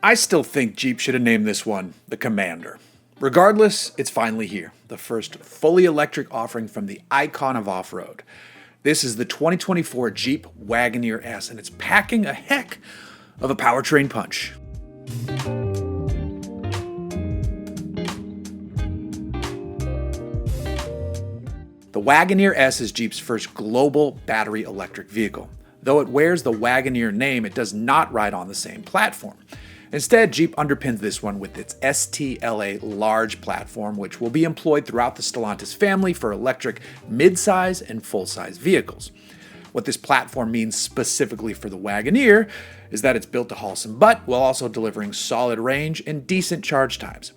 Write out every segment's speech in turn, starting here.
I still think Jeep should have named this one the Commander. Regardless, it's finally here, the first fully electric offering from the icon of off-road. This is the 2024 Jeep Wagoneer S, and it's packing a heck of a powertrain punch. The Wagoneer S is Jeep's first global battery electric vehicle. Though it wears the Wagoneer name, it does not ride on the same platform. Instead, Jeep underpins this one with its STLA large platform, which will be employed throughout the Stellantis family for electric mid-size and full-size vehicles. What this platform means specifically for the Wagoneer is that it's built to haul some butt while also delivering solid range and decent charge times.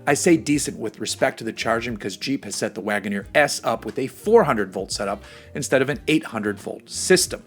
I say decent with respect to the charging because Jeep has set the Wagoneer S up with a 400-volt setup instead of an 800-volt system.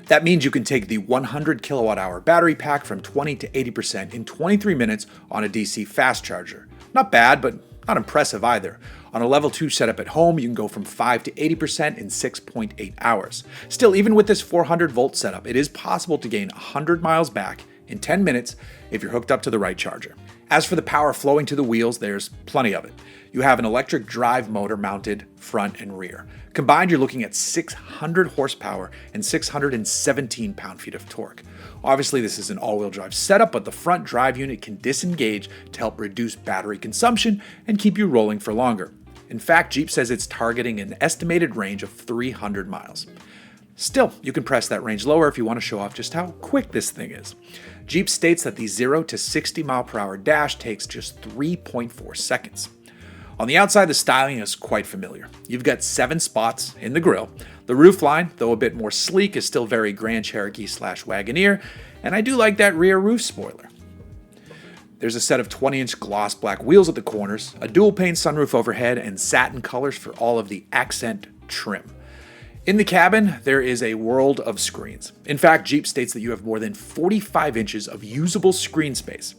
That means you can take the 100 kilowatt-hour battery pack from 20 to 80% in 23 minutes on a DC fast charger. Not bad, but not impressive either. On a level 2 setup at home, you can go from 5 to 80% in 6.8 hours. Still, even with this 400-volt setup, it is possible to gain 100 miles back in 10 minutes if you're hooked up to the right charger. As for the power flowing to the wheels, there's plenty of it. You have an electric drive motor mounted front and rear. Combined, you're looking at 600 horsepower and 617 pound-feet of torque. Obviously, this is an all-wheel drive setup, but the front drive unit can disengage to help reduce battery consumption and keep you rolling for longer. In fact, Jeep says it's targeting an estimated range of 300 miles. Still, you can press that range lower if you want to show off just how quick this thing is. Jeep states that the 0 to 60 mile per hour dash takes just 3.4 seconds. On the outside, the styling is quite familiar. You've got 7 spots in the grille. The roofline, though a bit more sleek, is still very Grand Cherokee / Wagoneer, and I do like that rear roof spoiler. There's a set of 20-inch gloss black wheels at the corners, a dual-pane sunroof overhead, and satin colors for all of the accent trim. In the cabin, there is a world of screens. In fact, Jeep states that you have more than 45 inches of usable screen space.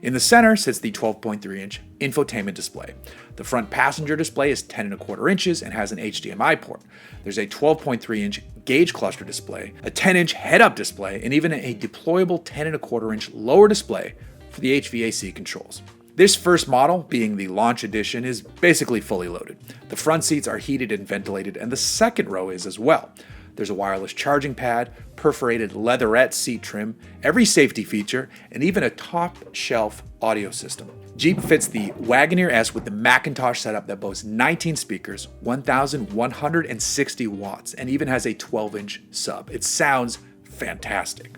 In the center sits the 12.3-inch infotainment display. The front passenger display is 10.25 inches and has an HDMI port. There's a 12.3-inch gauge cluster display, a 10-inch head-up display, and even a deployable 10.25-inch lower display for the HVAC controls. This first model, being the launch edition, is basically fully loaded. The front seats are heated and ventilated, and the second row is as well. There's a wireless charging pad, perforated leatherette seat trim, every safety feature, and even a top-shelf audio system. Jeep fits the Wagoneer S with the McIntosh setup that boasts 19 speakers, 1,160 watts, and even has a 12-inch sub. It sounds fantastic.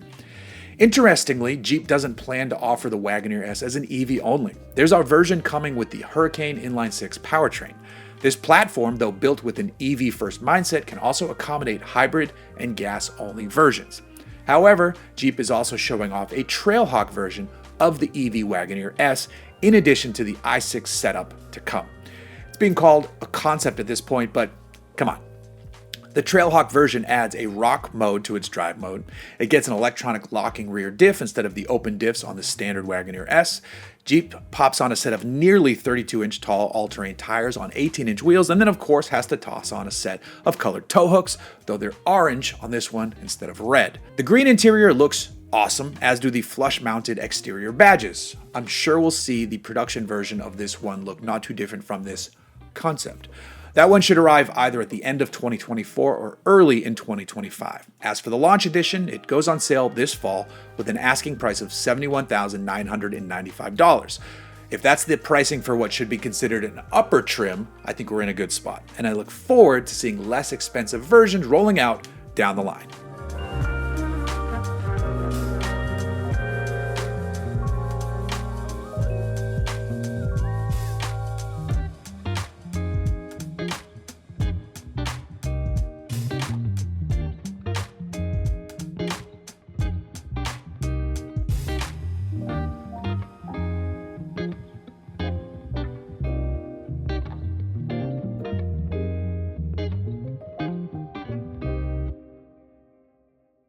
Interestingly, Jeep doesn't plan to offer the Wagoneer S as an EV only. There's our version coming with the Hurricane Inline-6 powertrain. This platform, though built with an EV-first mindset, can also accommodate hybrid and gas-only versions. However, Jeep is also showing off a Trailhawk version of the EV Wagoneer S in addition to the i6 setup to come. It's being called a concept at this point, but come on. The Trailhawk version adds a rock mode to its drive mode. It gets an electronic locking rear diff instead of the open diffs on the standard Wagoneer S. Jeep pops on a set of nearly 32-inch tall all-terrain tires on 18-inch wheels, and then of course has to toss on a set of colored tow hooks, though they're orange on this one instead of red. The green interior looks awesome, as do the flush-mounted exterior badges. I'm sure we'll see the production version of this one look not too different from this concept. That one should arrive either at the end of 2024 or early in 2025. As for the launch edition, it goes on sale this fall with an asking price of $71,995. If that's the pricing for what should be considered an upper trim, I think we're in a good spot. And I look forward to seeing less expensive versions rolling out down the line.